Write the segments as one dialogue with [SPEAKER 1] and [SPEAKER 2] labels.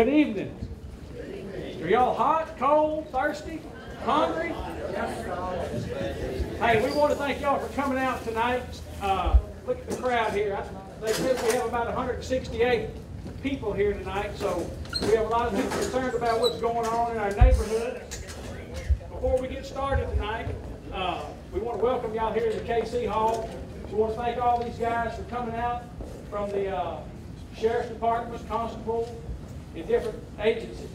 [SPEAKER 1] Good evening. Are y'all hot, cold, thirsty, hungry? Hey, we want to thank y'all for coming out tonight. Look at the crowd here. They said we have about 168 people here tonight, so we have a lot of people concerned about what's going on in our neighborhood. Before we get started tonight, we want to welcome y'all here to the KC Hall. We want to thank all these guys for coming out from the Sheriff's Department, Constable, and different agencies.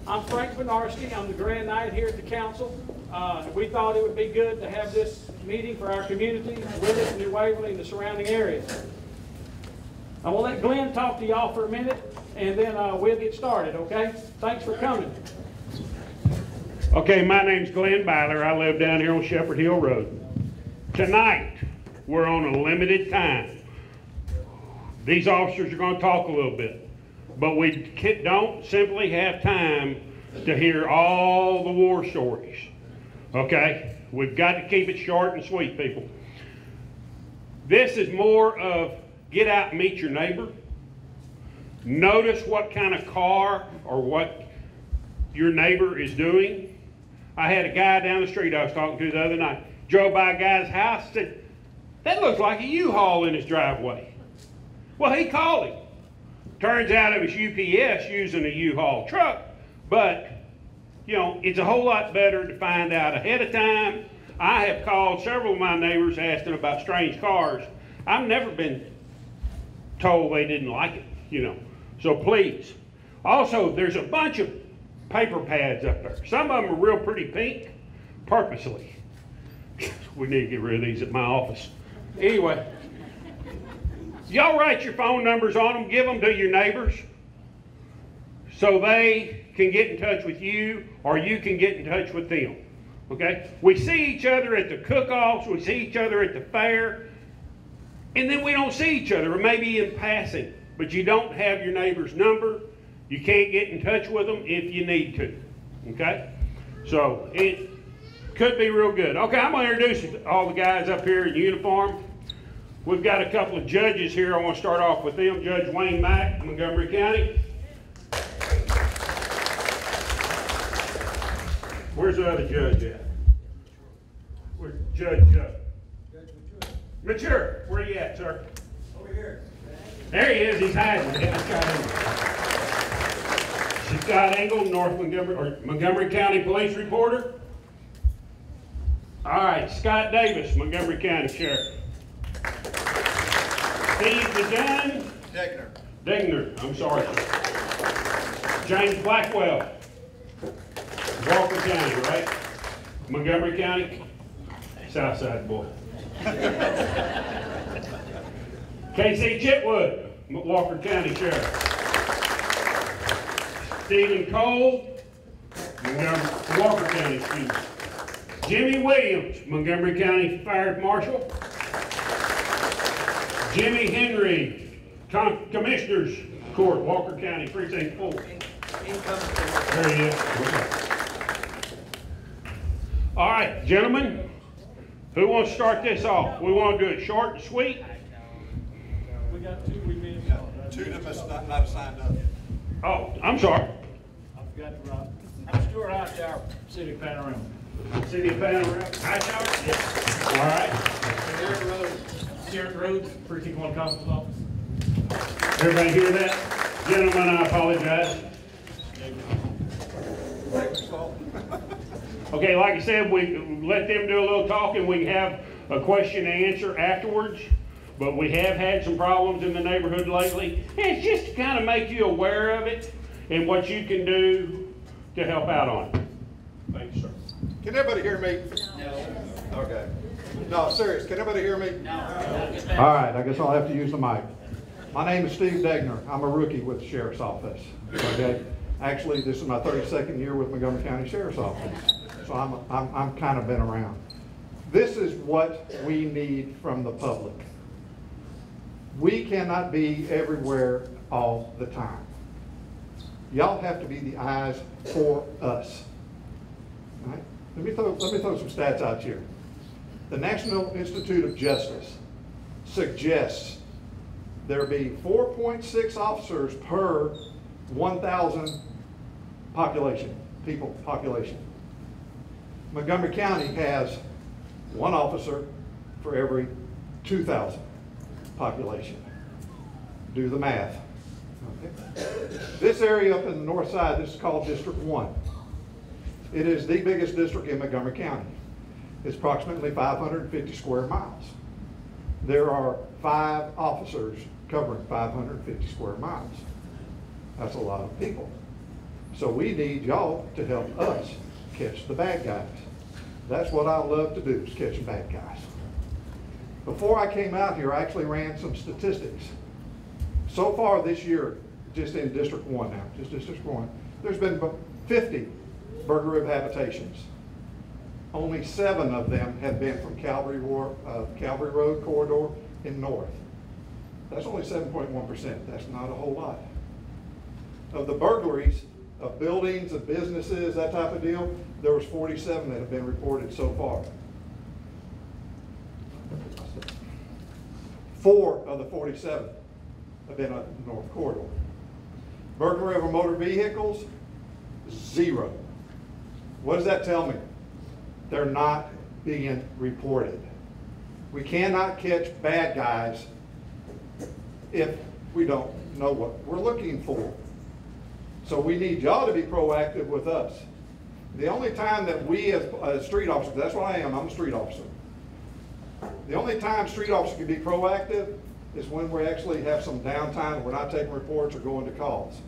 [SPEAKER 1] I'm Frank Benarski. I'm the Grand Knight here at the council. We thought it would be good to have this meeting for our community, Willis, New Waverly, and the surrounding areas. I will let Glenn talk to y'all for a minute, and then we'll get started, okay? Thanks for coming.
[SPEAKER 2] Okay, my name's Glenn Byler. I live down here on Shepherd Hill Road. Tonight, we're on a limited time. These officers are going to talk a little bit, but we don't simply have time to hear all the war stories, okay? We've got to keep it short and sweet, people. This is more of get out and meet your neighbor. Notice what kind of car or what your neighbor is doing. I had a guy down the street I was talking to the other night. Drove by a guy's house, said, that looks like a U-Haul in his driveway. Well, he called him. Turns out it was UPS using a U-Haul truck, but you know, it's a whole lot better to find out ahead of time. I have called several of my neighbors asking about strange cars. I've never been told they didn't like it, you know. So please. Also, there's a bunch of paper pads up there. Some of them are real pretty pink, purposely. We need to get rid of these at my office. Anyway, y'all write your phone numbers on them, give them to your neighbors so they can get in touch with you or you can get in touch with them, okay? We see each other at the cook-offs, we see each other at the fair, and then we don't see each other, or maybe in passing, but you don't have your neighbor's number. You can't get in touch with them if you need to, okay? So it could be real good. Okay, I'm going to introduce all the guys up here in uniform. We've got a couple of judges here. I want to start off with them. Judge Wayne Mack, Montgomery County. Where's the other judge at? Where's Judge Mature. Where are you at, sir?
[SPEAKER 3] Over here.
[SPEAKER 2] There he is. He's hiding. Scott Engle, North Montgomery, or Montgomery County Police Reporter. All right, Scott Davis, Montgomery County Sheriff. Steve DeJohn. Degner, I'm sorry. James Blackwell. Walker County, right? Montgomery County. Southside boy. KC Chitwood, Walker County Sheriff. Stephen Cole, Walker County, excuse me. Jimmy Williams, Montgomery County Fire Marshal. Jimmy Henry, Commissioner's Court, Walker County, Precinct 4. There he is. All right, gentlemen, who wants to start this off? We want to do it short and sweet.
[SPEAKER 1] We got two minutes.
[SPEAKER 3] Two of us not signed up.
[SPEAKER 2] Oh, I'm sorry.
[SPEAKER 1] I forgot to write. I'm Stuart Hightower, City of Panorama.
[SPEAKER 2] City of Panorama. Hightower? Yes. All right.
[SPEAKER 1] Derek Rhodes, Precinct 1 Constable's Office.
[SPEAKER 2] Everybody hear that? Gentlemen, I apologize. Okay, like I said, we let them do a little talking. We can have a question and answer afterwards. But we have had some problems in the neighborhood lately. And it's just to kind of make you aware of it and what you can do to help out on it. Thank you, sir.
[SPEAKER 3] Can everybody hear me? No. Okay. No, serious. Can everybody hear me? No. All right. I guess I'll have to use the mic. My name is Steve Degner. I'm a rookie with the Sheriff's Office. Okay. Actually, this is my 32nd year with Montgomery County Sheriff's Office. So I'm kind of been around. This is what we need from the public. We cannot be everywhere all the time. Y'all have to be the eyes for us. All right? Let me throw some stats out here. The National Institute of Justice suggests there be 4.6 officers per 1,000 people population. Montgomery County has one officer for every 2,000 population. Do the math. Okay. This area up in the north side, this is called District 1. It is the biggest district in Montgomery County. It's approximately 550 square miles. There are 5 officers covering 550 square miles. That's a lot of people. So we need y'all to help us catch the bad guys. That's what I love to do, is catch bad guys. Before I came out here, I actually ran some statistics. So far this year, just in District 1 now, just District 1, there's been 50 burglary of habitations. Only 7 of them have been from Calvary Road corridor in north. That's only 7.1%. That's not a whole lot. Of the burglaries of buildings, of businesses, that type of deal, there was 47 that have been reported so far. 4 of the 47 have been on the north corridor. Burglary of motor vehicles, 0. What does that tell me? They're not being reported. We cannot catch bad guys if we don't know what we're looking for. So we need y'all to be proactive with us. The only time that we as street officers, that's what I am, I'm a street officer. The only time street officers can be proactive is when we actually have some downtime and we're not taking reports or going to calls.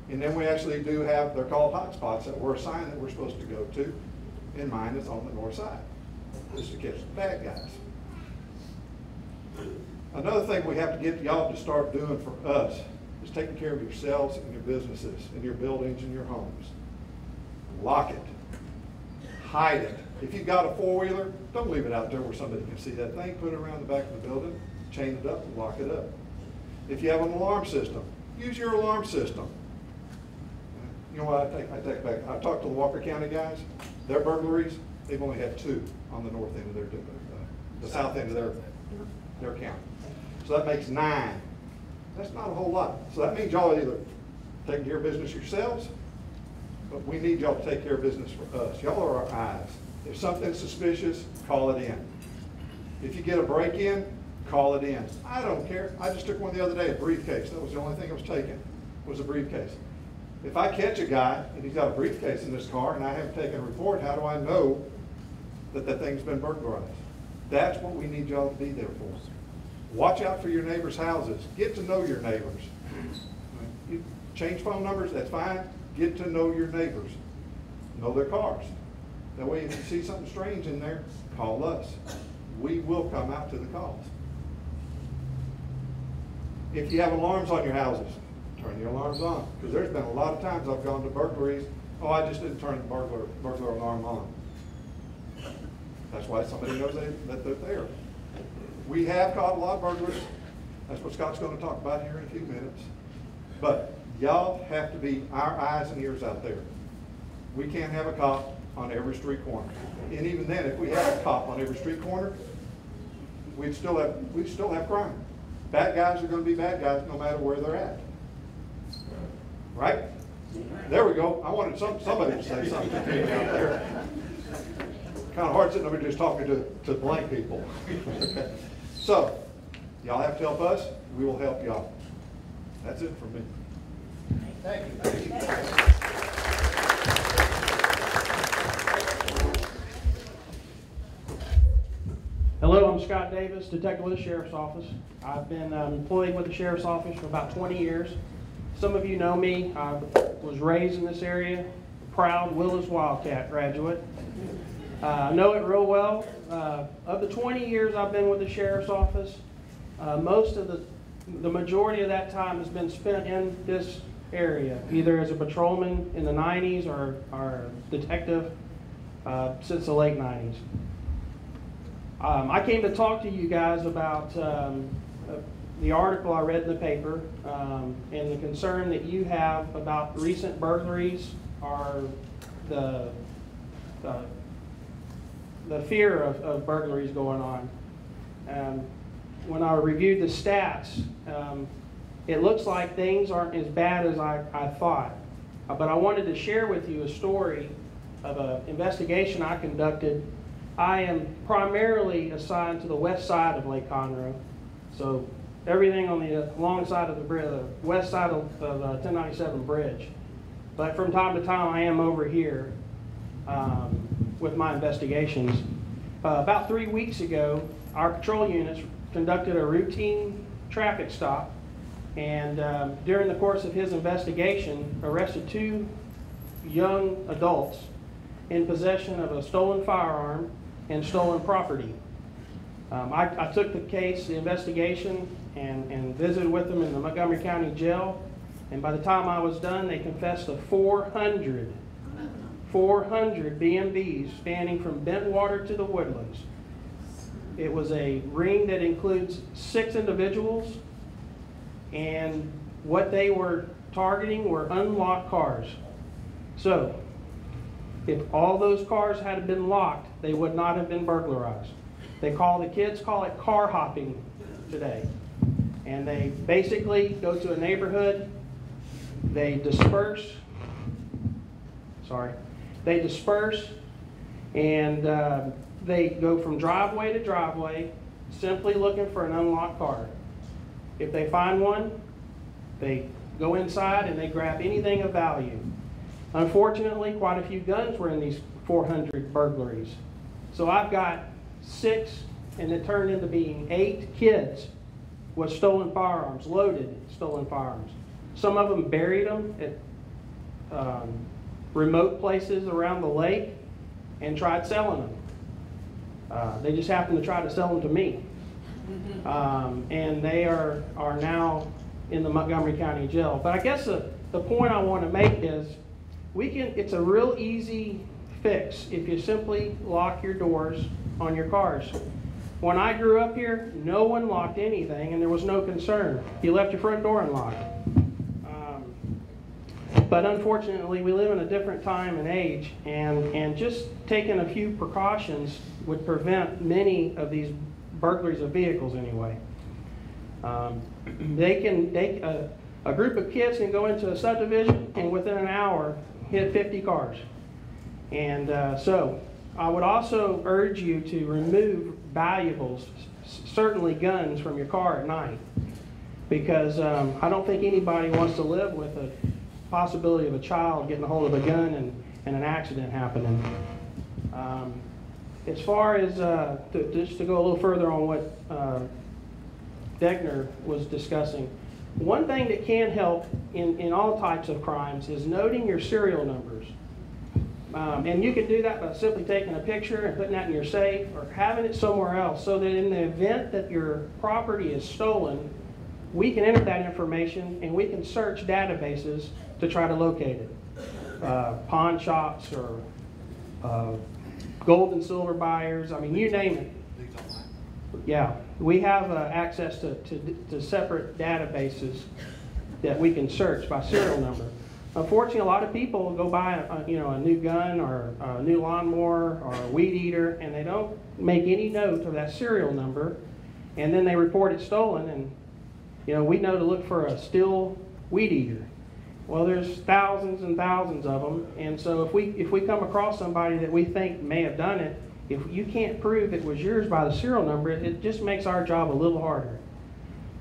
[SPEAKER 3] And then we actually do have, they're called hotspots that we're assigned that we're supposed to go to. And mine is on the north side, just to catch the bad guys. Another thing we have to get y'all to start doing for us is taking care of yourselves and your businesses and your buildings and your homes. Lock it. Hide it. If you've got a 4-wheeler, don't leave it out there where somebody can see that thing. Put it around the back of the building, chain it up, and lock it up. If you have an alarm system, use your alarm system. You know what, I take back. I talked to the Walker County guys. Their burglaries, they've only had 2 on the north end of their, the south end of their county. So that makes 9. That's not a whole lot. So that means y'all are either taking care of business yourselves, but we need y'all to take care of business for us. Y'all are our eyes. If something's suspicious, call it in. If you get a break-in, call it in. I don't care. I just took one the other day, a briefcase. That was the only thing that was taken, was a briefcase. If I catch a guy and he's got a briefcase in his car and I haven't taken a report, how do I know that that thing's been burglarized? That's what we need y'all to be there for. Watch out for your neighbors' houses. Get to know your neighbors. You change phone numbers, that's fine. Get to know your neighbors. Know their cars. That way if you see something strange in there, call us. We will come out to the calls. If you have alarms on your houses, turn your alarms on. Because there's been a lot of times I've gone to burglaries, oh, I just didn't turn the burglar alarm on. That's why somebody knows that they're there. We have caught a lot of burglaries. That's what Scott's going to talk about here in a few minutes. But y'all have to be our eyes and ears out there. We can't have a cop on every street corner. And even then, if we had a cop on every street corner, we'd still have crime. Bad guys are going to be bad guys no matter where they're at. Right? There we go. I wanted somebody to say something to me out there. Kind of hard sitting over just talking to blank people. So, y'all have to help us. We will help y'all. That's it for me.
[SPEAKER 1] Thank you. Hello, I'm Scott Davis, detective with the Sheriff's Office. I've been employed with the Sheriff's Office for about 20 years. Some of you know me. I was raised in this area, proud Willis Wildcat graduate. I know it real well. Of the 20 years I've been with the Sheriff's Office, most of the majority of that time has been spent in this area, either as a patrolman in the 90s or detective since the late 90s. I came to talk to you guys about the article I read in the paper and the concern that you have about recent burglaries or the fear of burglaries going on. When I reviewed the stats,
[SPEAKER 4] it looks like things aren't as bad as I thought. But I wanted to share with you a story of an investigation I conducted. I am primarily assigned to the west side of Lake Conroe, so everything on the long side of the west side of 1097 bridge. But from time to time, I am over here with my investigations. About 3 weeks ago, our patrol units conducted a routine traffic stop, and during the course of his investigation, arrested 2 young adults in possession of a stolen firearm and stolen property. I took the case, the investigation, and visited with them in the Montgomery County Jail, and by the time I was done, they confessed to 400 BMVs spanning from Bentwater to the Woodlands. It was a ring that includes 6 individuals, and what they were targeting were unlocked cars. So, if all those cars had been locked, they would not have been burglarized. The kids call it car hopping today. And they basically go to a neighborhood, they disperse, and they go from driveway to driveway, simply looking for an unlocked car. If they find one, they go inside and they grab anything of value. Unfortunately, quite a few guns were in these 400 burglaries. So I've got 6, and it turned into being 8 kids with stolen firearms, loaded stolen firearms. Some of them buried them at remote places around the lake and tried selling them. They just happened to try to sell them to me. And they are now in the Montgomery County Jail. But I guess the point I want to make is it's a real easy fix if you simply lock your doors on your cars. When I grew up here, no one locked anything and there was no concern. You left your front door unlocked. But unfortunately, we live in a different time and age, and just taking a few precautions would prevent many of these burglaries of vehicles anyway. A group of kids can go into a subdivision and within an hour hit 50 cars. And so I would also urge you to remove valuables, certainly guns, from your car at night, because I don't think anybody wants to live with a possibility of a child getting a hold of a gun and an accident happening. As far as, just to go a little further on what Degner was discussing, one thing that can help in all types of crimes is noting your serial numbers. And you can do that by simply taking a picture and putting that in your safe or having it somewhere else, so that in the event that your property is stolen, we can enter that information and we can search databases to try to locate it. Pawn shops or gold and silver buyers, I mean, you name it. Yeah, we have access to separate databases that we can search by serial number. Unfortunately, a lot of people go buy a new gun or a new lawnmower or a weed eater, and they don't make any note of that serial number, and then they report it stolen. And we know to look for a still weed eater. Well, there's thousands and thousands of them, and so if we come across somebody that we think may have done it, if you can't prove it was yours by the serial number, it just makes our job a little harder.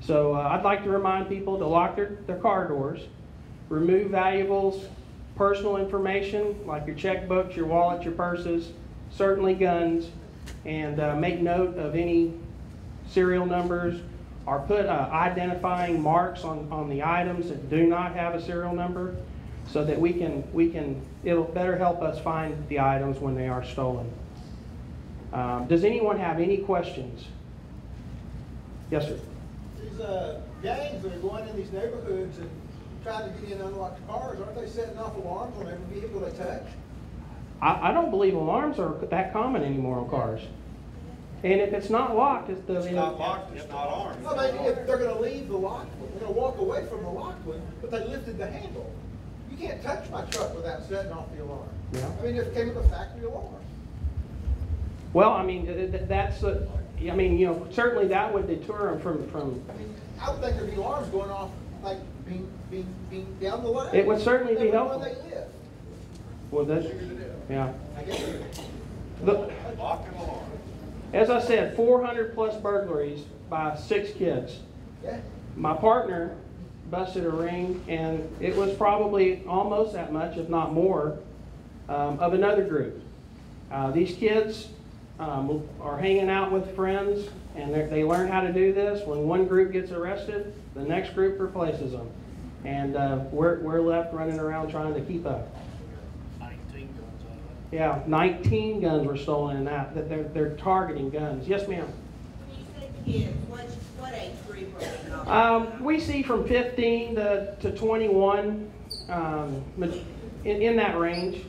[SPEAKER 4] So I'd like to remind people to lock their car doors, remove valuables, personal information like your checkbooks, your wallets, your purses, certainly guns, and make note of any serial numbers, or put identifying marks on the items that do not have a serial number, so that it'll better help us find the items when they are stolen. Does anyone have any questions? Yes, sir.
[SPEAKER 5] These gangs that are going in these neighborhoods and trying to get in unlocked cars, aren't they setting off alarms on every vehicle they touch?
[SPEAKER 4] I don't believe alarms are that common anymore on cars. And if it's not locked,
[SPEAKER 6] It's not locked, it's not armed.
[SPEAKER 5] No, maybe if they're going to leave the locked one, they're going to walk away from the locked one, but they lifted the handle. You can't touch my truck without setting off the alarm.
[SPEAKER 4] Yeah.
[SPEAKER 5] I mean, it came with a factory alarm.
[SPEAKER 4] Well, I mean, certainly that would deter them from.
[SPEAKER 5] I mean, I would think there'd be alarms going off like being down the line.
[SPEAKER 4] It would certainly be
[SPEAKER 5] Everywhere
[SPEAKER 4] helpful.
[SPEAKER 5] they live.
[SPEAKER 4] Well, that's, yeah.
[SPEAKER 5] I guess it is.
[SPEAKER 4] Look,
[SPEAKER 6] Lock and alarm.
[SPEAKER 4] as I said, 400 plus burglaries by 6 kids.
[SPEAKER 5] Yeah.
[SPEAKER 4] My partner busted a ring, and it was probably almost that much, if not more, of another group. These kids are hanging out with friends, and they learn how to do this. When one group gets arrested, the next group replaces them. And we're left running around trying to keep up.
[SPEAKER 7] 19 guns out of that.
[SPEAKER 4] Yeah, 19 guns were stolen in that. They're targeting guns. Yes, ma'am.
[SPEAKER 8] When you say kids, what age group are they?
[SPEAKER 4] We see from 15 to 21, in that range.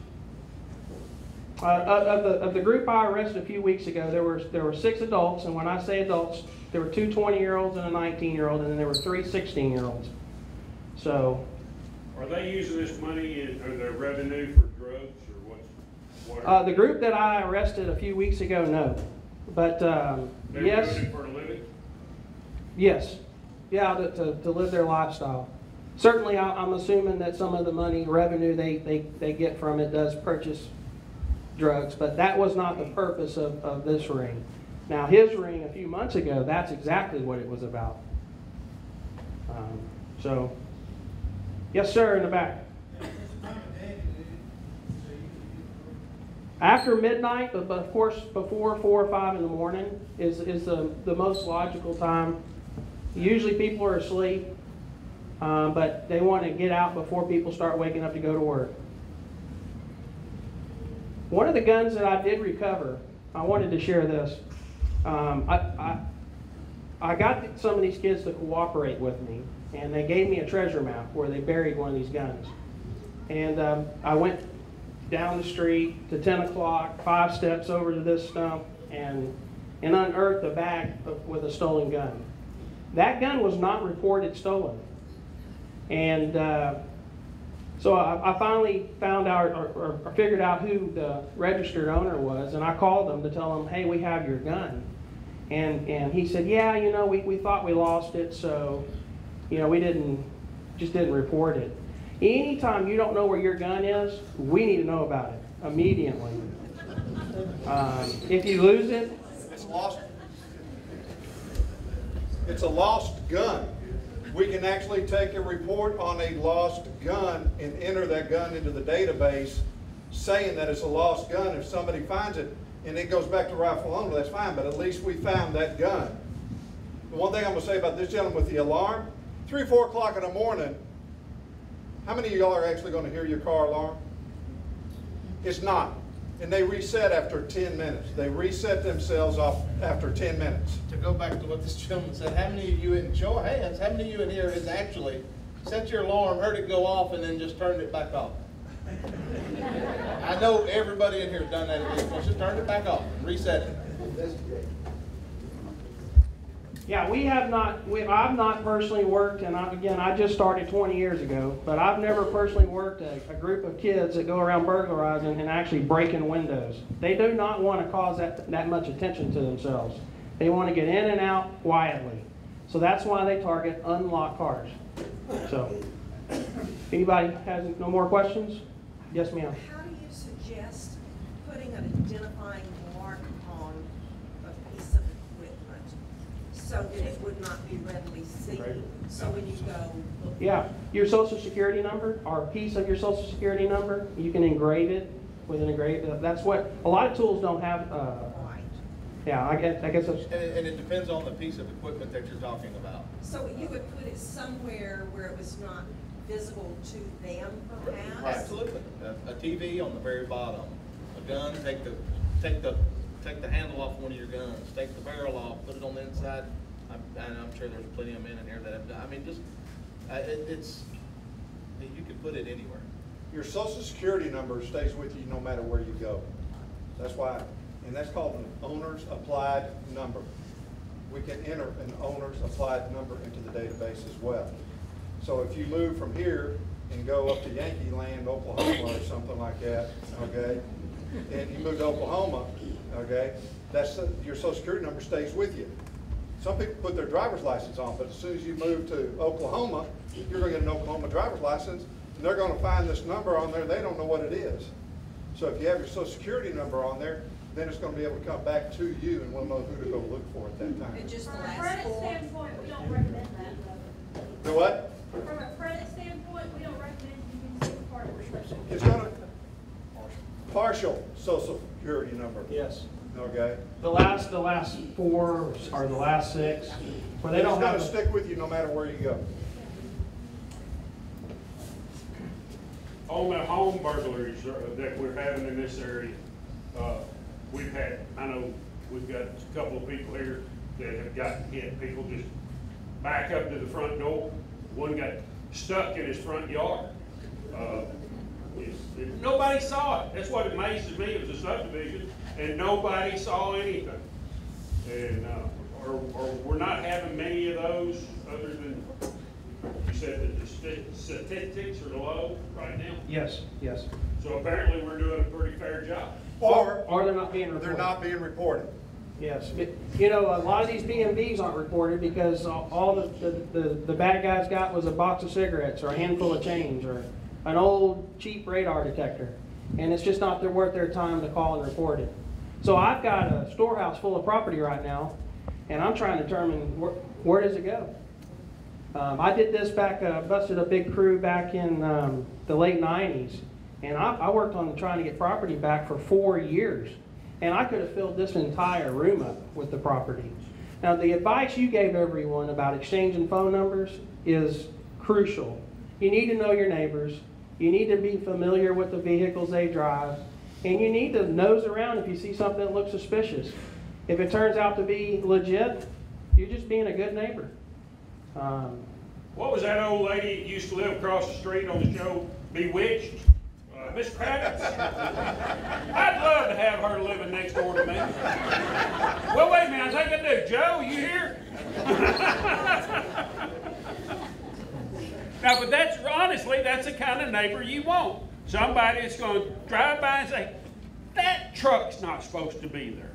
[SPEAKER 4] Of the group I arrested a few weeks ago, there were 6 adults, and when I say adults, there were 2 20-year-olds and a 19-year-old, and then there were 3 16-year-olds. So,
[SPEAKER 2] Are they using this money or their revenue for drugs or what?
[SPEAKER 4] the group that I arrested a few weeks ago, no, but
[SPEAKER 2] They're
[SPEAKER 4] yes,
[SPEAKER 2] doing it for a living?
[SPEAKER 4] yes, yeah, to live their lifestyle. Certainly, I'm assuming that some of the money revenue they get from it does purchase drugs, but that was not the purpose of this ring. Now, his ring a few months ago, that's exactly what it was about. So, yes, sir, in the back. After midnight, but of course before 4 or 5 in the morning is the most logical time. Usually people are asleep, but they want to get out before people start waking up to go to work. One of the guns that I did recover, I wanted to share this. I got some of these kids to cooperate with me, and they gave me a treasure map where they buried one of these guns. And I went down the street to 10 o'clock, 5 steps over to this stump, and unearthed a bag with a stolen gun. That gun was not reported stolen. And so I finally found out or figured out who the registered owner was, and I called them to tell them, hey, we have your gun. And he said, yeah, you know, we thought we lost it, so, you know, we just didn't report it. Anytime you don't know where your gun is, we need to know about it immediately. If you lose it,
[SPEAKER 3] It's lost. It's a lost gun. We can actually take a report on a lost gun and enter that gun into the database saying that it's a lost gun. If somebody finds it and it goes back to rightful owner, that's fine, but at least we found that gun. The one thing I'm going to say about this gentleman with the alarm, 3 or 4 o'clock in the morning, how many of y'all are actually going to hear your car alarm? It's not. And they reset after 10 minutes. They reset themselves off after 10 minutes.
[SPEAKER 7] To go back to what this gentleman said, how many of you in show of hands, how many of you in here has actually set your alarm, heard it go off, and then just turned it back off? I know everybody in here has done that at least once. Just turned it back off, reset it.
[SPEAKER 4] yeah, I've not personally worked, and I just started 20 years ago, but I've never personally worked a group of kids that go around burglarizing and actually breaking windows. They do not want to cause that much attention to themselves. They want to get in and out quietly. So that's why they target unlocked cars. So, anybody has no more questions? Yes, ma'am.
[SPEAKER 8] How do you suggest putting an identifying mark on a piece of equipment so that it would not be readily seen? So when you go look.
[SPEAKER 4] Yeah, your social security number or a piece of your social security number, you can engrave it with an engraved. That's what a lot of tools don't have.
[SPEAKER 8] Right.
[SPEAKER 4] Yeah, I guess that's.
[SPEAKER 7] And it depends on the piece of equipment that you're talking about.
[SPEAKER 8] So you would put it somewhere where it was not visible to them, perhaps?
[SPEAKER 7] Absolutely. A TV on the very bottom. A gun, take the handle off one of your guns. Take the barrel off, put it on the inside. I'm sure there's plenty of men in here that have done. I mean, just you can put it anywhere.
[SPEAKER 3] Your social security number stays with you no matter where you go. That's why, and that's called an owner's applied number. We can enter an owner's applied number into the database as well. So if you move from here and go up to Yankee Land, Oklahoma or something like that, okay, and you move to Oklahoma, okay, your social security number stays with you. Some people put their driver's license on, but as soon as you move to Oklahoma, you're gonna get an Oklahoma driver's license, and they're gonna find this number on there, they don't know what it is. So if you have your social security number on there, then it's gonna be able to come back to you, and we'll know who to go look for at that time.
[SPEAKER 8] And just the
[SPEAKER 9] From a
[SPEAKER 8] last
[SPEAKER 9] credit
[SPEAKER 8] four.
[SPEAKER 9] standpoint, we don't recommend that.
[SPEAKER 3] The what?
[SPEAKER 9] From a credit standpoint, we don't recommend you use part of the special.
[SPEAKER 3] It's gonna, partial social security number.
[SPEAKER 4] Yes.
[SPEAKER 3] Okay?
[SPEAKER 4] The last 4 or the last 6, where they
[SPEAKER 3] It's
[SPEAKER 4] don't
[SPEAKER 3] gonna
[SPEAKER 4] have.
[SPEAKER 3] stick with you no matter where you go.
[SPEAKER 2] On the home burglaries that we're having in this area, I know we've got a couple of people here that have gotten hit. People just back up to the front door. One got stuck in his front yard. Nobody saw it. That's what amazes me. It was a subdivision, and nobody saw anything. And or we're not having many of those, other than you said that the statistics are low right now.
[SPEAKER 4] Yes, yes.
[SPEAKER 2] So apparently we're doing a pretty fair job.
[SPEAKER 3] Or
[SPEAKER 4] They're not being reported.
[SPEAKER 3] they're not being reported.
[SPEAKER 4] Yes. You know, a lot of these BMVs aren't reported because all the bad guys got was a box of cigarettes or a handful of change or an old cheap radar detector. And it's just not worth their time to call and report it. So I've got a storehouse full of property right now, and I'm trying to determine where does it go. I did this back, busted a big crew back in the late 90s, and I worked on trying to get property back for 4 years, and I could have filled this entire room up with the property. Now, the advice you gave everyone about exchanging phone numbers is crucial. You need to know your neighbors, you need to be familiar with the vehicles they drive, and you need to nose around if you see something that looks suspicious. If it turns out to be legit, you're just being a good neighbor.
[SPEAKER 2] What was that old lady that used to live across the street on the show, Bewitched? Miss Kravitz? I'd love to have her living next door to me. Well, wait a minute, I think I do. Joe, you here? Now, but that's, honestly, that's the kind of neighbor you want. Somebody that's going to drive by and say, that truck's not supposed to be there.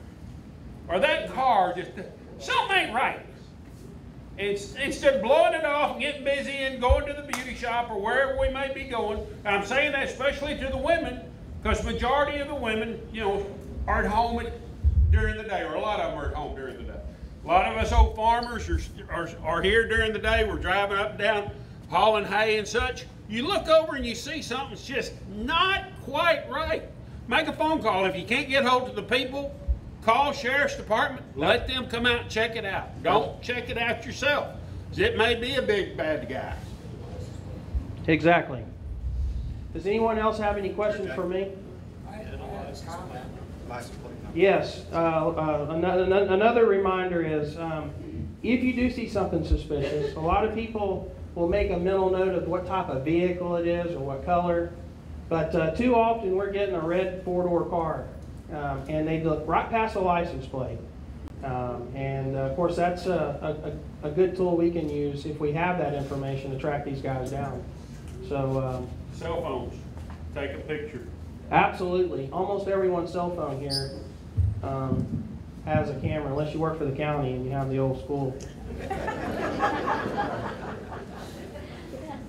[SPEAKER 2] Or that car just, something ain't right. Instead of blowing it off and getting busy and going to the beauty shop or wherever we may be going, and I'm saying that especially to the women, because majority of the women, you know, are at home during the day, or a lot of them are at home during the day. A lot of us old farmers are here during the day. We're driving up and down, hauling hay and such. You look over and you see something's just not quite right. Make a phone call. If you can't get hold of the people, call Sheriff's Department, let them come out and check it out. Don't check it out yourself. It may be a big bad guy.
[SPEAKER 4] Exactly. Does anyone else have any questions for me? Yes. Another reminder is, if you do see something suspicious, a lot of people will make a mental note of what type of vehicle it is or what color. But too often we're getting a red 4-door car. And they look right past the license plate. And of course, that's a good tool we can use if we have that information to track these guys down. So
[SPEAKER 2] Cell phones, take a picture.
[SPEAKER 4] absolutely, almost everyone's cell phone here has a camera, unless you work for the county and you have the old school.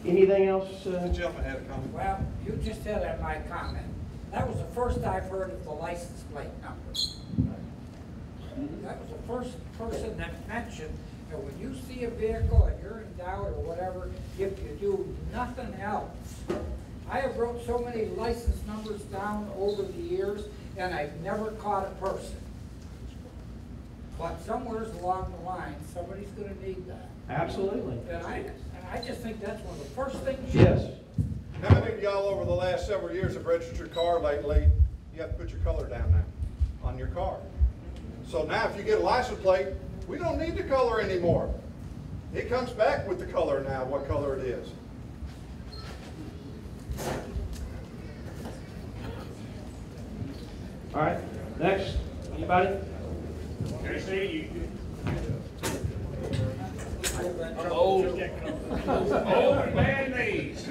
[SPEAKER 4] Anything else?
[SPEAKER 3] The gentleman had a comment.
[SPEAKER 10] Well, you just said at my comment. That was the first I've heard of the license plate number. That was the first person that mentioned that when you see a vehicle and you're in doubt or whatever, if you do nothing else. I have wrote so many license numbers down over the years, and I've never caught a person. But somewhere along the line, somebody's going to need that.
[SPEAKER 4] Absolutely.
[SPEAKER 10] And I just think that's one of the first things.
[SPEAKER 4] Yes.
[SPEAKER 3] How many of y'all over the last several years have registered your car lately? You have to put your color down now on your car. So now if you get a license plate, we don't need the color anymore. It comes back with the color now, what color it is.
[SPEAKER 4] All right. Next. Anybody?
[SPEAKER 2] JC,
[SPEAKER 10] I'm
[SPEAKER 2] old and bad knees.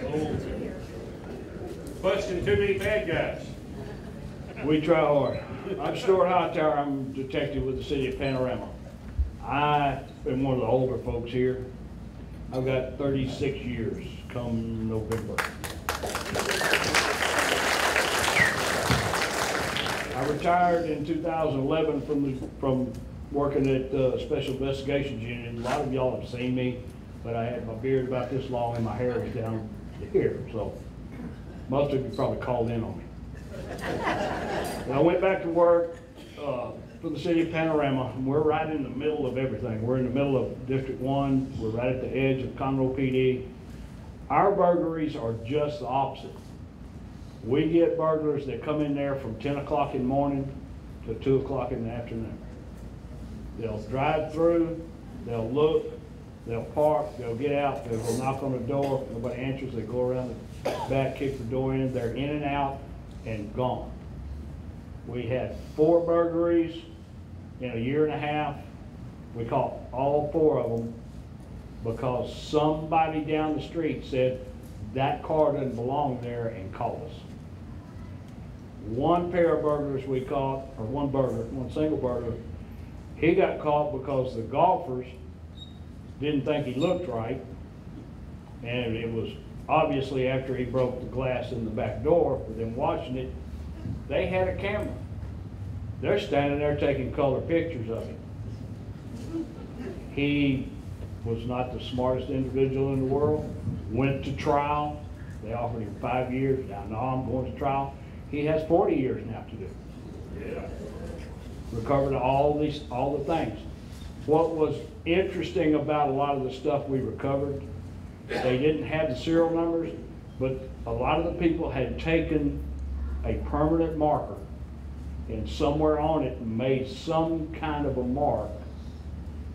[SPEAKER 2] Busting too many bad guys.
[SPEAKER 11] We try hard. I'm Stuart Hightower. I'm a detective with the city of Panorama. I am one of the older folks here. I've got 36 years come November. I retired in 2011 from working at Special Investigations Unit. A lot of y'all have seen me, but I had my beard about this long and my hair is down here, so most of you probably called in on me. And I went back to work for the city of Panorama, and we're right in the middle of everything. We're in the middle of District 1. We're right at the edge of Conroe PD. Our burglaries are just the opposite. We get burglars that come in there from 10 o'clock in the morning to 2 o'clock in the afternoon. They'll drive through, they'll look, they'll park, they'll get out, they'll go knock on the door, nobody answers, they go around the back, kick the door in, they're in and out and gone. We had 4 burglaries in a year and a half. We caught all 4 of them because somebody down the street said that car doesn't belong there and called us. 1 pair of burglars we caught, or one single burglar, he got caught because the golfers didn't think he looked right, and it was obviously after he broke the glass in the back door. For them watching it, they had a camera. They're standing there taking color pictures of him. He was not the smartest individual in the world, went to trial. They offered him 5 years. Now I'm going to trial. He has 40 years now to do. Yeah. Recovered all the things. What was interesting about a lot of the stuff we recovered, they didn't have the serial numbers, but a lot of the people had taken a permanent marker and somewhere on it made some kind of a mark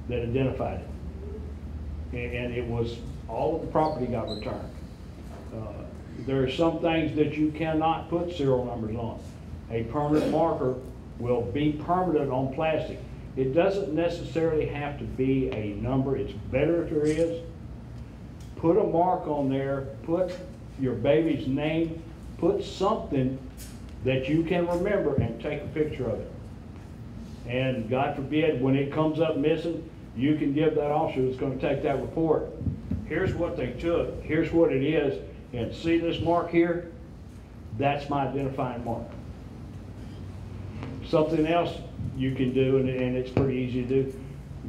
[SPEAKER 11] that identified it. And it was, all of the property got returned. There are some things that you cannot put serial numbers on. A permanent marker will be permanent on plastic. It doesn't necessarily have to be a number. It's better if there is. Put a mark on there, put your baby's name, put something that you can remember and take a picture of it. And God forbid, when it comes up missing, you can give that officer that's going to take that report, here's what they took, here's what it is, and see this mark here? That's my identifying mark. Something else you can do, and it's pretty easy to do,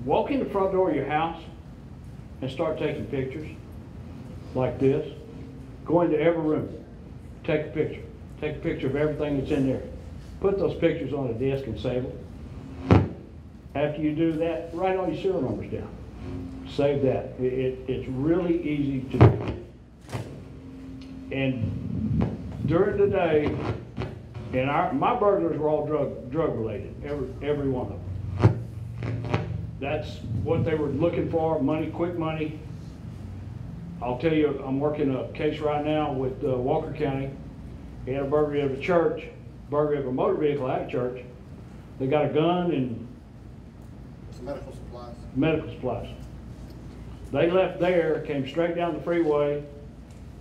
[SPEAKER 11] walk in the front door of your house and start taking pictures like this. Go into every room, take a picture. Take a picture of everything that's in there. Put those pictures on a desk and save them. After you do that, write all your serial numbers down. Save that. It's really easy to do. And during the day, and my burglars were all drug related, every one of them. That's what they were looking for, money, quick money. I'll tell you, I'm working a case right now with Walker County. He had a burglary of a church, burglary of a motor vehicle at a church. They got a gun and
[SPEAKER 7] medical supplies.
[SPEAKER 11] Medical supplies. They left there, came straight down the freeway.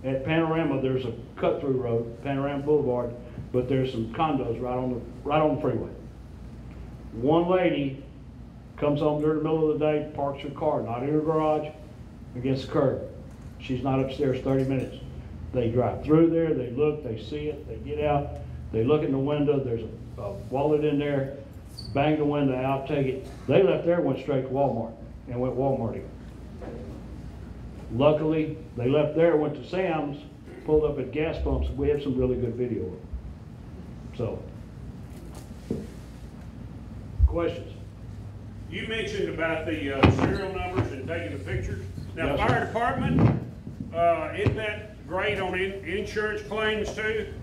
[SPEAKER 11] At Panorama, there's a cut-through road, Panorama Boulevard, but there's some condos right on the freeway. One lady comes home during the middle of the day, parks her car, not in her garage, against the curb. She's not upstairs 30 minutes. They drive through there, they look, they see it, they get out, they look in the window, there's a wallet in there, bang the window out, take it. They left there, went straight to Walmart, and went Walmarting. Luckily, they left there, went to Sam's, pulled up at gas pumps. We have some really good video of it. So, questions?
[SPEAKER 2] You mentioned about the serial numbers and taking the pictures. Now,
[SPEAKER 11] Yes,
[SPEAKER 2] fire department, isn't that great on insurance claims too?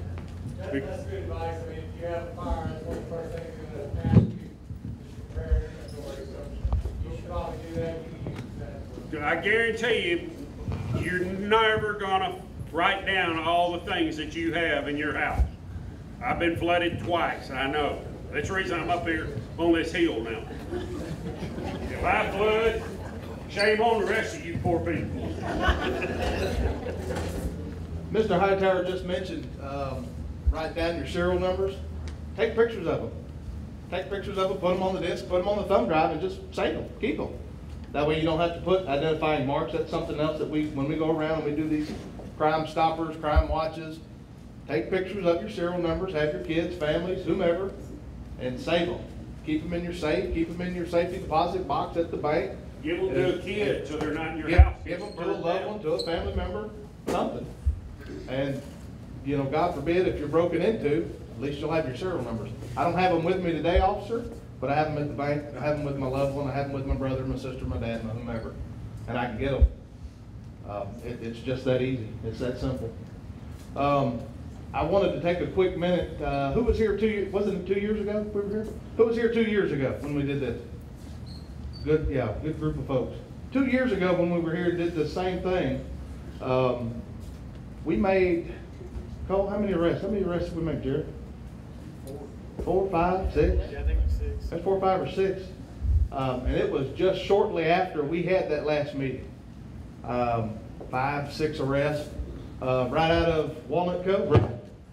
[SPEAKER 12] That's good advice. I mean, if you have a fire, that's one of the first things they're going to ask you to prepare an inventory. So you should probably do that. You can use that.
[SPEAKER 2] I guarantee you, you're never gonna write down all the things that you have in your house. I've been flooded twice, I know. That's the reason I'm up here on this hill now. If I flood, shame on the rest of you poor people.
[SPEAKER 7] Mr. Hightower just mentioned, write down your serial numbers. Take pictures of them. take pictures of them, put them on the disc, put them on the thumb drive, and just save them, keep them. That way you don't have to put identifying marks. That's something else that when we go around and we do these crime stoppers, crime watches, take pictures of your serial numbers, have your kids, families, whomever, and save them. Keep them in your safe, keep them in your safety deposit box at the bank.
[SPEAKER 2] Give them to a kid so they're not in your house.
[SPEAKER 7] Give them to a loved one, to a family member, something. And, you know, God forbid if you're broken into, at least you'll have your serial numbers. I don't have them with me today, officer, but I have them at the bank. I have them with my loved one. I have them with my brother, my sister, my dad, my whomever. And I can get them. It's just that easy. It's that simple. I wanted to take a quick minute. Who was here wasn't it 2 years ago we were here? Who was here 2 years ago when we did this? Good, yeah, good group of folks. 2 years ago when we were here and did the same thing, we made, Cole, how many arrests? How many arrests did we make, Jared? 4, 5, 6?
[SPEAKER 6] Yeah, I think it's 6.
[SPEAKER 7] That's 4, 5, or 6. And it was just shortly after we had that last meeting. 5, 6 arrests, right out of Walnut Cove,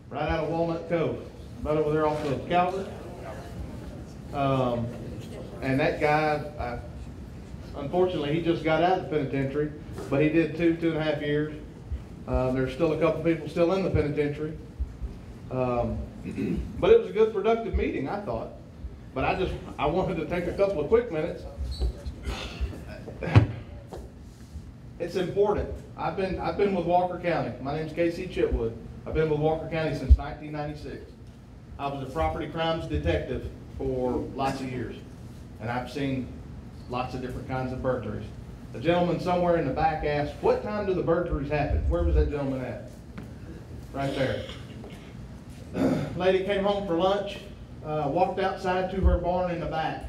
[SPEAKER 7] right out of Walnut Cove, right over there off of Calvert. And that guy, unfortunately, he just got out of the penitentiary, but he did 2.5 years. There's still a couple people still in the penitentiary. But it was a good, productive meeting, I thought. But I wanted to take a couple of quick minutes. It's important. I've been with Walker County. My name's Casey Chitwood. I've been with Walker County since 1996. I was a property crimes detective for lots of years, and I've seen lots of different kinds of burglaries. A gentleman somewhere in the back asked, what time do the burglaries happen? Where was that gentleman at? Right there. Lady came home for lunch, walked outside to her barn in the back.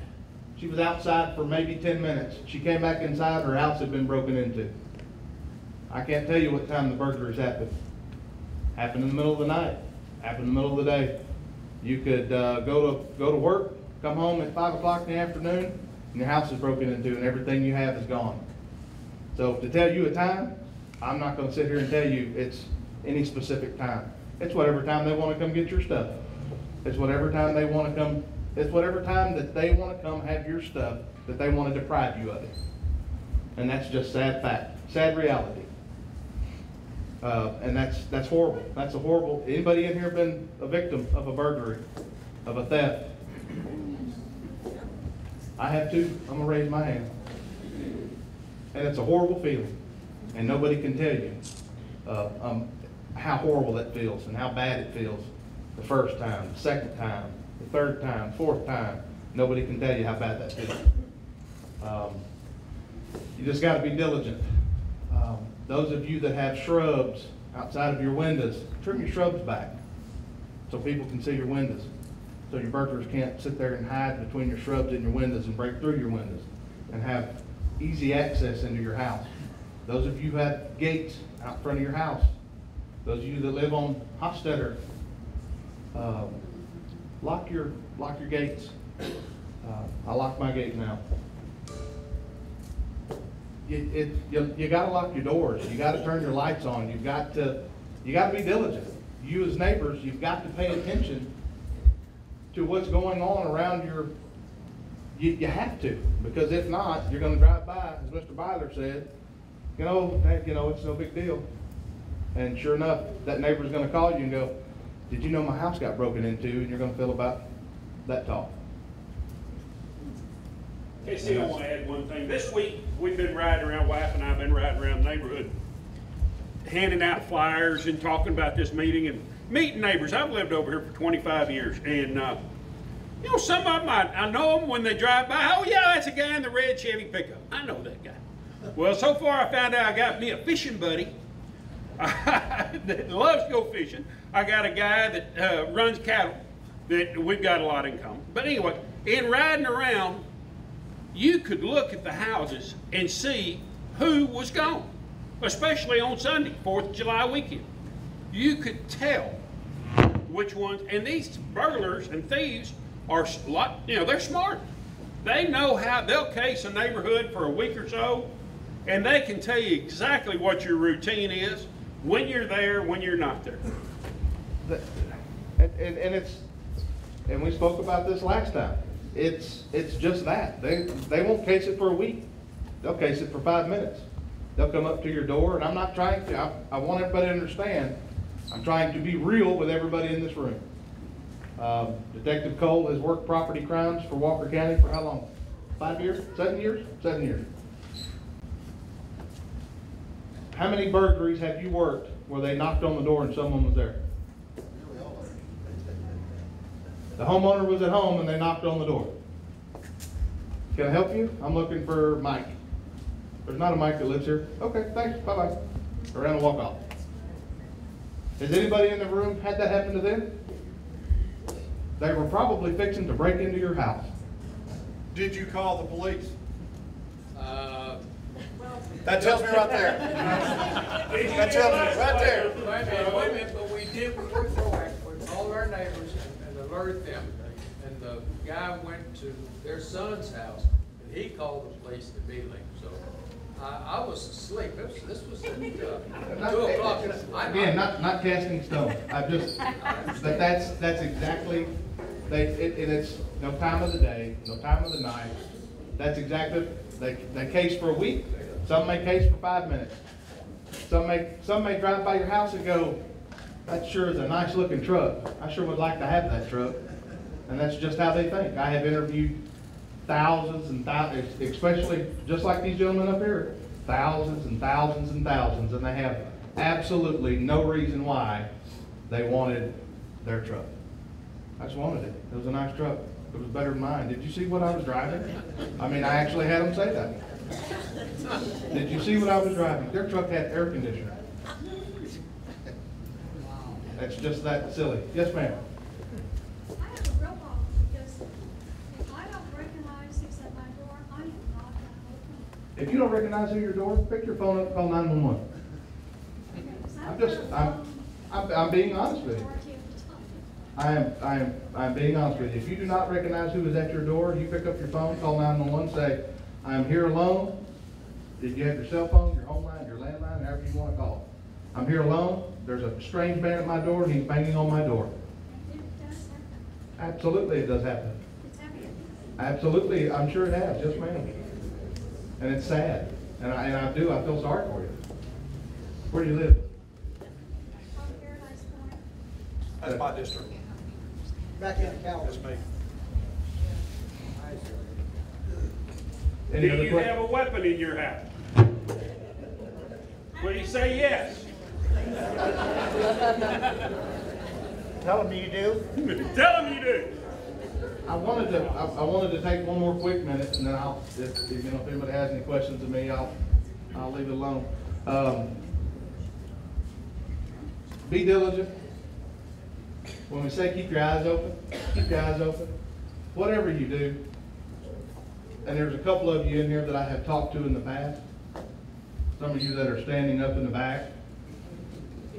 [SPEAKER 7] She was outside for maybe 10 minutes. She came back inside, her house had been broken into. I can't tell you what time the burglaries happened. Happened in the middle of the night, happened in the middle of the day. You could go to work, come home at 5 o'clock in the afternoon, and your house is broken into and everything you have is gone. So to tell you a time, I'm not going to sit here and tell you it's any specific time. It's whatever time they want to come get your stuff. It's whatever time they want to come. It's whatever time that they want to come have your stuff that they want to deprive you of it. And that's just sad fact, sad reality. And that's horrible. That's a horrible. Anybody in here been a victim of a burglary, of a theft? I have too. I'm gonna raise my hand. And it's a horrible feeling, and nobody can tell you how horrible that feels and how bad it feels the first time, the second time, the third time, fourth time. Nobody can tell you how bad that feels. You just got to be diligent. Those of you that have shrubs outside of your windows, trim your shrubs back so people can see your windows, so your burglars can't sit there and hide between your shrubs and your windows and break through your windows and have easy access into your house. Those of you who have gates out front of your house, those of you that live on Hofstetter, lock your gates. I lock my gate now. You got to lock your doors. You got to turn your lights on. You got to be diligent. You as neighbors, you've got to pay attention to what's going on around your. You have to, because if not, you're going to drive by, as Mr. Byler said. It's no big deal. And sure enough, that neighbor's going to call you and go, "Did you know my house got broken into?" And you're going to feel about that talk.
[SPEAKER 2] Okay, see, I want to add one thing. This week, we've been riding around, wife and I have been riding around the neighborhood, handing out flyers and talking about this meeting and meeting neighbors. I've lived over here for 25 years, and some of them, I know them when they drive by. Oh yeah, that's a guy in the red Chevy pickup. I know that guy. Well, so far I found out I got me a fishing buddy that loves to go fishing. I got a guy that runs cattle that we've got a lot in common. But anyway, in riding around, you could look at the houses and see who was gone, especially on Sunday, 4th of July weekend. You could tell which ones, and these burglars and thieves are they're smart. They know how they'll case a neighborhood for a week or so, and they can tell you exactly what your routine is, when you're there, when you're not there.
[SPEAKER 7] And
[SPEAKER 3] and we spoke about this last time. It's just that. They won't case it for a week. They'll case it for 5 minutes. They'll come up to your door, and I'm not trying to, I want everybody to understand, I'm trying to be real with everybody in this room. Detective Cole has worked property crimes for Walker County for how long? 5 years? 7 years? 7 years. How many burglaries have you worked where they knocked on the door and someone was there? The homeowner was at home and they knocked on the door. Can I help you? I'm looking for Mike. There's not a Mike that lives here. Okay, thanks, bye-bye. Around and walk off. Has anybody in the room had that happen to them? They were probably fixing to break into your house.
[SPEAKER 6] Did you call the police? That tells me right there. That tells me right there.
[SPEAKER 12] Wait a minute, but we were proactive. We called our neighbors and alerted them. And the guy went to their son's house and he called the police immediately. So I was asleep. This was at 2 o'clock.
[SPEAKER 3] Again, not casting stones. I just, but that's exactly, and it's no time of the day, no time of the night. That's exactly, they case for a week. Some may case for 5 minutes. Some may drive by your house and go, that sure is a nice looking truck. I sure would like to have that truck. And that's just how they think. I have interviewed thousands and thousands, especially just like these gentlemen up here, thousands and thousands and thousands, and they have absolutely no reason why they wanted their truck. I just wanted it. It was a nice truck. It was better than mine. Did you see what I was driving? I mean, I actually had them say that. Did you see what I was driving? Their truck had air conditioner. That's just that silly. Yes, ma'am.
[SPEAKER 9] I have a real problem because if I don't recognize who's at my door, I am not going to open.
[SPEAKER 3] If you don't recognize who your door, pick your phone up and call 911. I'm being honest with you. I'm being honest with you. If you do not recognize who is at your door, you pick up your phone, call 911, say, I'm here alone. Did you have your cell phone, your home line, your landline, however you want to call it? I'm here alone. There's a strange man at my door and he's banging on my door.
[SPEAKER 9] It does happen.
[SPEAKER 3] Absolutely it does happen.
[SPEAKER 9] It's happening.
[SPEAKER 3] Absolutely, I'm sure it has, yes ma'am. And it's sad. And I feel sorry for you. Where do you live?
[SPEAKER 9] On Paradise Point.
[SPEAKER 6] That's my district.
[SPEAKER 5] Back in Calvin.
[SPEAKER 6] That's me.
[SPEAKER 3] Any
[SPEAKER 2] Do
[SPEAKER 3] other
[SPEAKER 2] you
[SPEAKER 3] questions?
[SPEAKER 2] have a weapon in your house? Please say yes.
[SPEAKER 5] Tell them you do.
[SPEAKER 2] Tell them you do.
[SPEAKER 3] I wanted to take one more quick minute, and then if anybody has any questions of me, I'll leave it alone. Be diligent. When we say keep your eyes open, keep your eyes open. Whatever you do, and there's a couple of you in here that I have talked to in the past. Some of you that are standing up in the back.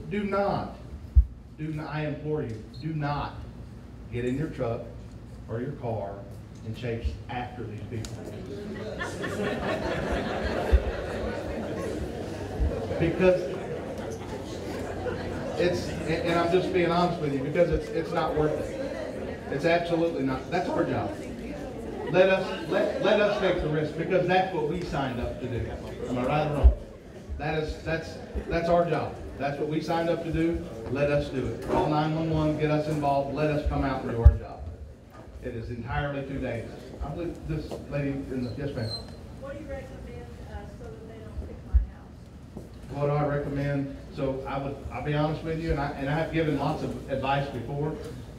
[SPEAKER 3] Do not, I implore you, do not get in your truck or your car and chase after these people. Because and I'm just being honest with you, because it's not worth it. It's absolutely not. That's our job. Let us take the risk, because that's what we signed up to do. Am I right or wrong? That's our job. That's what we signed up to do. Let us do it. Call 911, get us involved, let us come out and do our job. It is entirely 2 days. I believe this lady in the, yes ma'am.
[SPEAKER 9] What do you recommend so that they don't pick my house?
[SPEAKER 3] What do I recommend? So I'll be honest with you, and I have given lots of advice before.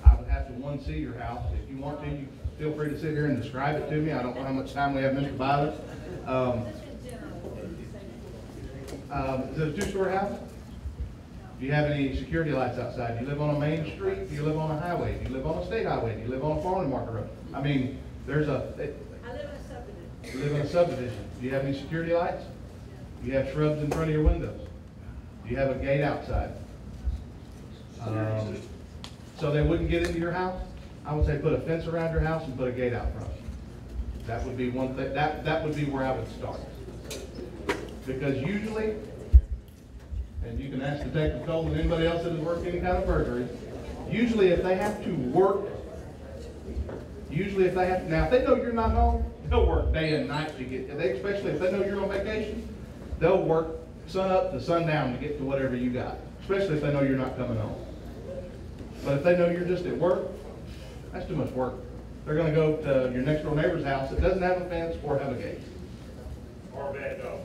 [SPEAKER 3] I would have to see your house. If you want to, you feel free to sit here and describe it to me. I don't know how much time we have, Mr. Byler. Is it a two-story house? Do you have any security lights outside? Do you live on a main street? Do you live on a highway? Do you live on a state highway? Do you live on a farm market road? I mean,
[SPEAKER 9] I live in a subdivision.
[SPEAKER 3] you live in a subdivision. Do you have any security lights? Do you have shrubs in front of your windows? Do you have a gate outside? So they wouldn't get into your house? I would say put a fence around your house and put a gate out front. That would be one thing. That would be where I would start. Because usually, and you can ask Detective Cole and anybody else that has worked any kind of burglary, usually if they have to work
[SPEAKER 6] Usually if they have, now if they know you're not home, they'll work day and night to get, especially if they know you're on vacation, they'll work sun up to sundown to get to whatever you got, especially if they know you're not coming home. But if they know you're just at work, that's too much work. They're gonna go to your next door neighbor's house that doesn't have a fence or have a gate.
[SPEAKER 2] Or a bad dog.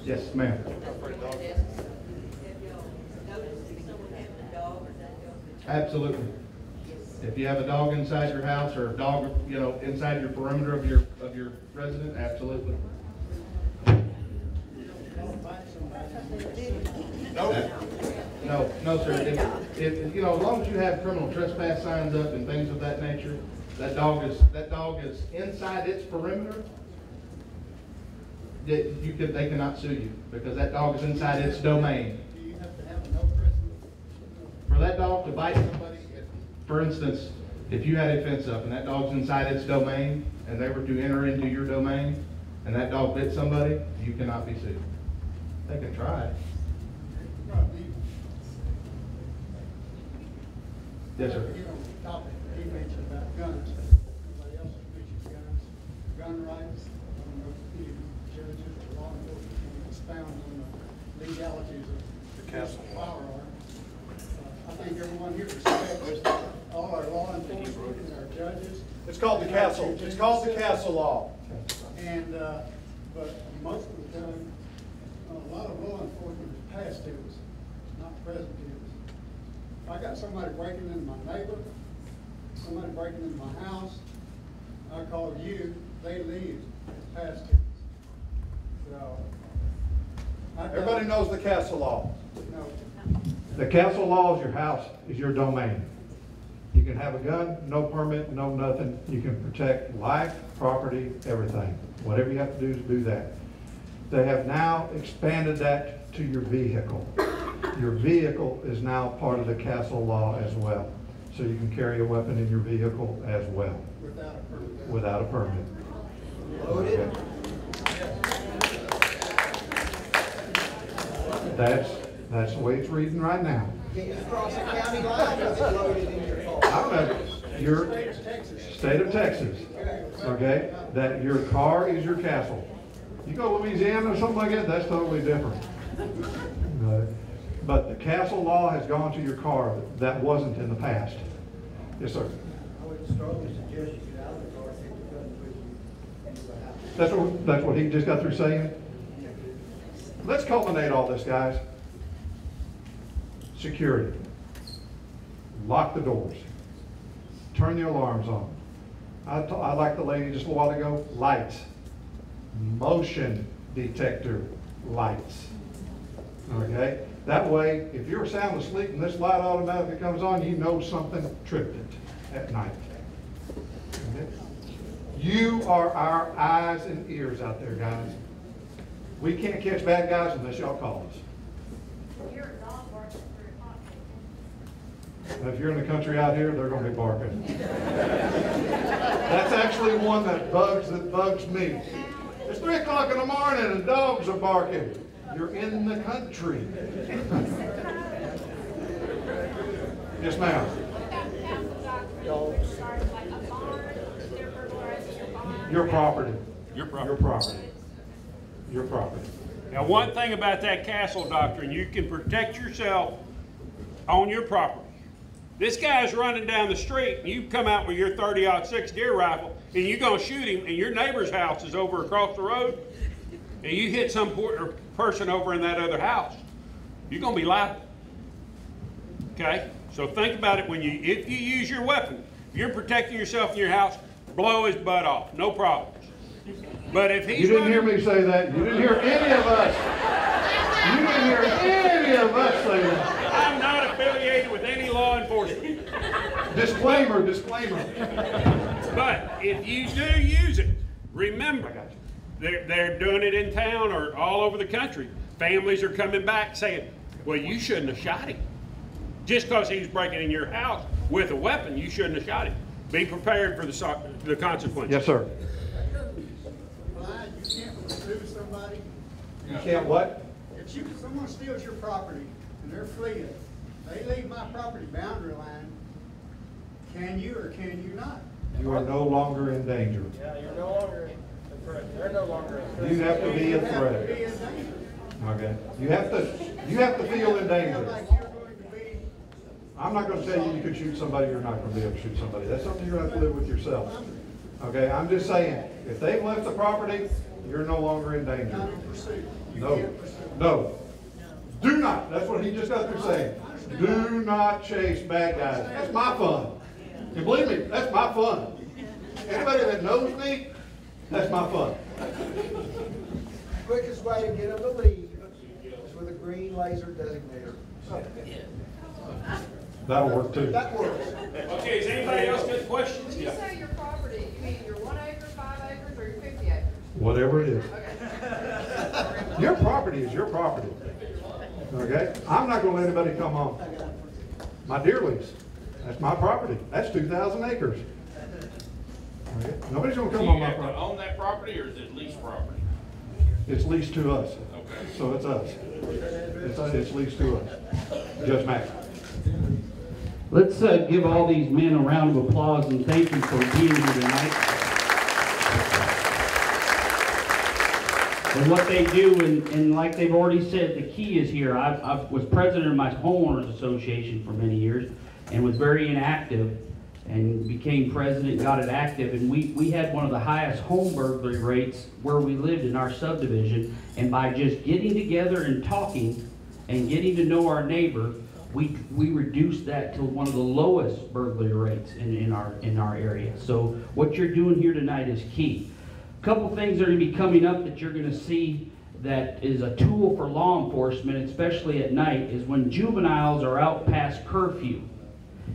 [SPEAKER 6] Yes, ma'am. Absolutely. If you have a dog inside your house or a dog, you know, inside your perimeter of your residence, absolutely. No, sir. If you know, as long as you have criminal trespass signs up and things of that nature, that dog is inside its perimeter. They cannot sue you because that dog is inside its domain.
[SPEAKER 5] Do you have to have a no precedent?
[SPEAKER 6] For that dog to bite somebody, for instance, if you had a fence up and that dog's inside its domain and they were to enter into your domain and that dog bit somebody, you cannot be sued. They can try. Yes, sir.
[SPEAKER 5] You know, topic, he mentioned about guns. Somebody else has mentioned guns, gun rights. I don't know if you judges or law enforcement can expound on the legalities of the castle firearm. I think everyone here respects all our law enforcement and our judges.
[SPEAKER 3] It's called the castle. It's called the castle law.
[SPEAKER 5] And, but most of the time, a lot of law enforcement is past tense, not present tense. If I got somebody breaking into my neighbor, somebody breaking into my house, I call you, they leave, it's past tense. So.
[SPEAKER 3] Everybody knows the castle law.
[SPEAKER 5] No.
[SPEAKER 3] The castle law is your house, is your domain. You can have a gun, no permit, no nothing. You can protect life, property, everything. Whatever you have to do is do that. They have now expanded that to your vehicle. Your vehicle is now part of the castle law as well. So you can carry a weapon in your vehicle as well.
[SPEAKER 5] Without a permit.
[SPEAKER 3] Without a permit.
[SPEAKER 5] Loaded.
[SPEAKER 3] That's the way it's reading right now.
[SPEAKER 5] Can't you cross a county line with it loaded in your car?
[SPEAKER 3] I don't know. Your state of Texas, okay? That your car is your castle. You go to Louisiana or something like that, that's totally different. But the castle law has gone to your car. That wasn't in the past. Yes, sir.
[SPEAKER 5] I would strongly suggest you get out of the car, take the gun with you into the house.
[SPEAKER 3] That's what he just got through saying. Let's culminate all this, guys. Security. Lock the doors. Turn the alarms on. I like the lady just a while ago, lights. Motion detector lights. Okay? That way, if you're sound asleep and this light automatically comes on, you know something tripped it at night. Okay? You are our eyes and ears out there, guys. We can't catch bad guys unless y'all call us. If you're in the country out here, they're going to be barking. That's actually one that bugs me. It's 3 o'clock in the morning and the dogs are barking. You're in the country. Yes, ma'am. Your property.
[SPEAKER 2] Your property.
[SPEAKER 3] Your property. Your property.
[SPEAKER 2] Now, one thing about that castle doctrine, you can protect yourself on your property. This guy's running down the street, and you come out with your 30-06 deer rifle, and you're going to shoot him, and your neighbor's house is over across the road, and you hit some poor person over in that other house. You're going to be liable. Okay? So think about it if you use your weapon. If you're protecting yourself in your house, blow his butt off. No problems. But if he's
[SPEAKER 3] You didn't hear me say that. You didn't hear any of us. You didn't hear any of us say that.
[SPEAKER 2] I'm not affiliated with any law enforcement.
[SPEAKER 3] Disclaimer, disclaimer.
[SPEAKER 2] But if you do use it, remember, they're doing it in town or all over the country. Families are coming back saying, well, you shouldn't have shot him. Just because he was breaking in your house with a weapon, you shouldn't have shot him. Be prepared for the consequences.
[SPEAKER 3] Yes, sir.
[SPEAKER 5] You can't sue somebody.
[SPEAKER 3] You can't what?
[SPEAKER 5] If someone steals your property and they're fleeing, they leave my property boundary line, Can you or can you not?
[SPEAKER 3] You are no longer in danger.
[SPEAKER 7] Yeah, you're no longer a threat. They're no longer a threat.
[SPEAKER 3] You have to be a
[SPEAKER 5] You have to
[SPEAKER 3] threat.
[SPEAKER 5] be in danger.
[SPEAKER 3] Okay. You have to feel in danger.
[SPEAKER 5] Like you're going to be.
[SPEAKER 3] I'm not going to tell you you can shoot somebody, you're not going to be able to shoot somebody. That's something you're going to have to live with yourself. Okay, I'm just saying, if they've left the property, you're no longer in danger.
[SPEAKER 5] Not in pursuit. You
[SPEAKER 3] No,
[SPEAKER 5] can't pursue.
[SPEAKER 3] no. Do not, that's what he just got through saying. Do not chase bad guys. That's my fun. And believe me, that's my fun. Anybody that knows me, that's my fun.
[SPEAKER 13] Quickest way to get them to leave is with a green laser designator.
[SPEAKER 3] That'll work too.
[SPEAKER 13] That works.
[SPEAKER 2] Okay, does anybody else got questions?
[SPEAKER 14] When you say your property, you mean your 1 acre, 5 acres, or your 50 acres?
[SPEAKER 3] Whatever it is.
[SPEAKER 14] Okay.
[SPEAKER 3] Your property is your property. Okay? I'm not going to let anybody come on. My deer lease, that's my property. That's 2,000 acres. Okay? Nobody's going to come on my property.
[SPEAKER 2] own that property, or is it leased property?
[SPEAKER 3] It's leased to us.
[SPEAKER 2] Okay.
[SPEAKER 3] So it's us. It's leased to us. Judge Mack.
[SPEAKER 15] Let's give all these men a round of applause and thank you for being here tonight. And what they do, and like they've already said, the key is here. I was president of my homeowners association for many years and was very inactive and became president, got it active, and we had one of the highest home burglary rates where we lived in our subdivision. And by just getting together and talking and getting to know our neighbor, we reduced that to one of the lowest burglary rates in our area. So what you're doing here tonight is key. A couple things are going to be coming up that you're going to see that is a tool for law enforcement, especially at night, is when juveniles are out past curfew.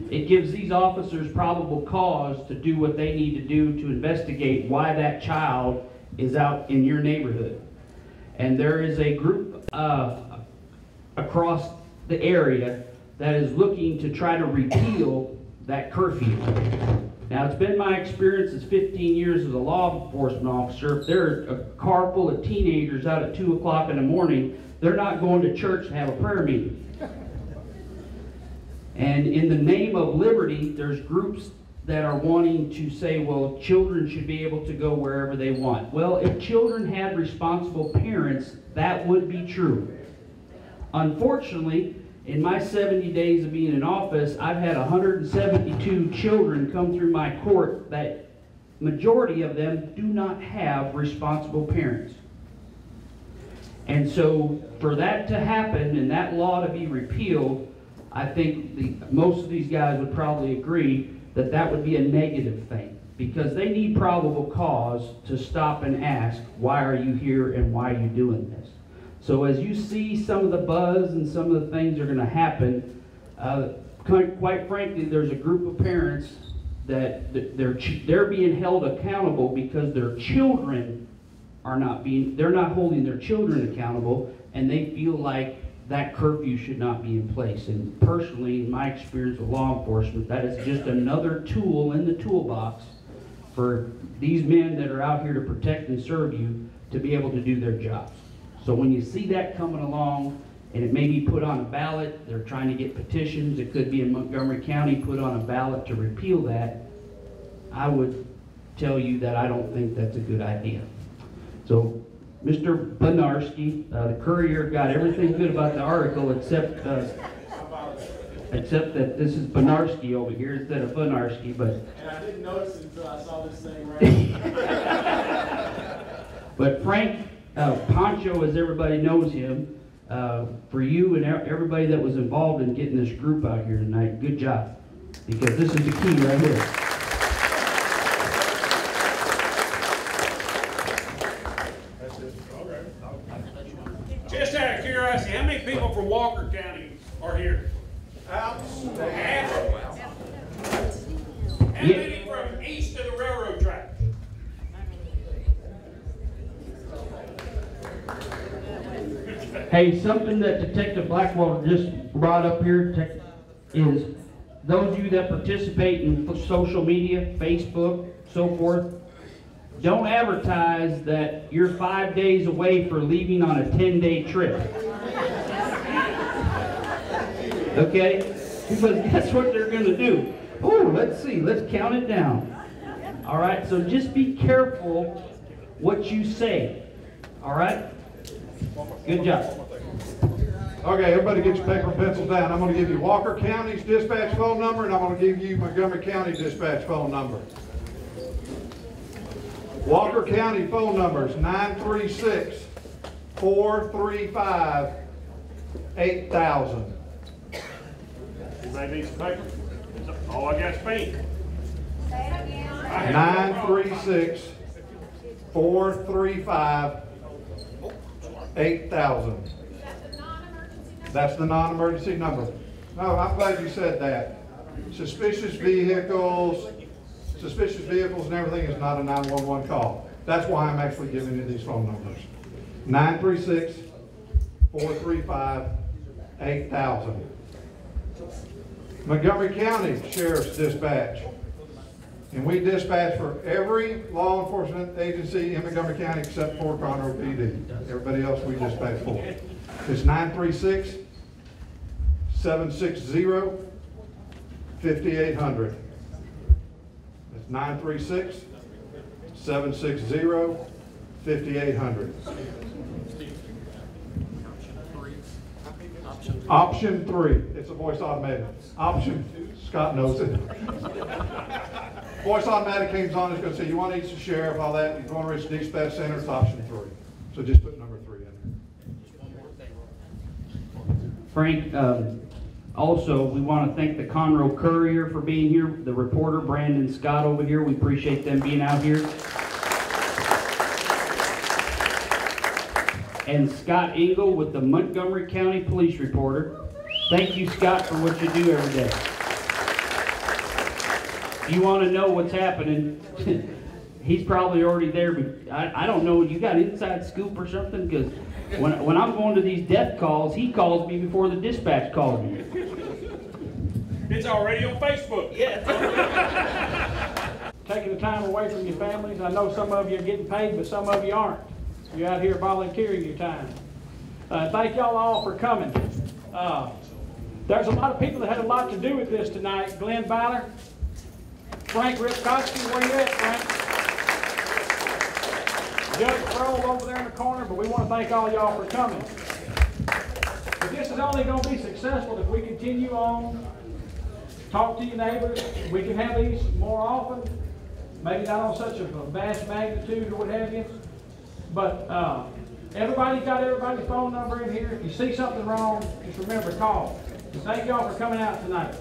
[SPEAKER 15] It gives these officers probable cause to do what they need to do to investigate why that child is out in your neighborhood. And there is a group across the area that is looking to try to repeal that curfew. Now, it's been my experience as 15 years as a law enforcement officer, if there's a car full of teenagers out at 2 o'clock in the morning, they're not going to church to have a prayer meeting. And in the name of liberty, there's groups that are wanting to say, well, children should be able to go wherever they want. Well, if children had responsible parents, that would be true. Unfortunately, in my 70 days of being in office, I've had 172 children come through my court that majority of them do not have responsible parents. And so for that to happen and that law to be repealed, I think most of these guys would probably agree that that would be a negative thing, because they need probable cause to stop and ask, why are you here and why are you doing this? So as you see some of the buzz and some of the things that are going to happen, quite frankly, there's a group of parents that they're being held accountable because their children they're not holding their children accountable, and they feel like that curfew should not be in place. And personally, in my experience with law enforcement, that is just another tool in the toolbox for these men that are out here to protect and serve you to be able to do their jobs. So when you see that coming along, and it may be put on a ballot, they're trying to get petitions, it could be in Montgomery County put on a ballot to repeal that, I would tell you that I don't think that's a good idea. So, Mr. Benarski, the Courier got everything good about the article except that this is Benarski over here instead of Benarski, but...
[SPEAKER 16] And I didn't notice it until I saw this thing right here.
[SPEAKER 15] But Frank Poncho, as everybody knows him, for you and everybody that was involved in getting this group out here tonight, good job. Because this is the key right here.
[SPEAKER 2] Just out of curiosity, how many people from Walker County are here? Half? How many from east of the railroad track?
[SPEAKER 15] Hey, something that Detective Blackwell just brought up here is those of you that participate in social media, Facebook, so forth, don't advertise that you're 5 days away for leaving on a 10-day trip. Okay? Because that's what they're going to do. Oh, let's see, let's count it down. All right, so just be careful what you say. All right? Good job.
[SPEAKER 3] Okay, everybody get your paper and pencils down. I'm going to give you Walker County's dispatch phone number, and I'm going to give you Montgomery County dispatch phone number. Walker County phone number is 936-435-8000.
[SPEAKER 2] Anybody needs a paper? Oh, I got pink.
[SPEAKER 3] 936-435-8000. That's the non-emergency number. No, I'm glad you said that. Suspicious vehicles and everything is not a 911 call. That's why I'm actually giving you these phone numbers. 936-435-8000. Montgomery County Sheriff's Dispatch. And we dispatch for every law enforcement agency in Montgomery County except for Conroe PD. Everybody else we dispatch for. It's 936-760-5800. It's 936-760-5800. Option 3. It's a voice automated. Option, Scott knows it. Voice automatic comes on, it's going to say, you want to reach the sheriff, all that. You want to reach the dispatch center, it's option 3. So just put number 3 in there.
[SPEAKER 15] Frank, also, we want to thank the Conroe Courier for being here, the reporter, Brandon Scott over here. We appreciate them being out here. And Scott Engle with the Montgomery County Police Reporter. Thank you, Scott, for what you do every day. If you want to know what's happening, he's probably already there. But I don't know, you got inside scoop or something? Because when I'm going to these death calls, he calls me before the dispatch calls me.
[SPEAKER 2] It's already on Facebook.
[SPEAKER 15] Yeah.
[SPEAKER 1] Taking the time away from your families. I know some of you are getting paid, but some of you aren't. You're out here volunteering your time. Thank y'all all for coming. There's a lot of people that had a lot to do with this tonight. Glenn Byler, Frank Ripkowski, where you at, Frank? Judge Kroll over there in the corner, but we want to thank all y'all for coming. But this is only going to be successful if we continue on, talk to your neighbors. We can have these more often, maybe not on such a vast magnitude or what have you. But everybody's got everybody's phone number in here. If you see something wrong, just remember to call. Thank y'all for coming out tonight.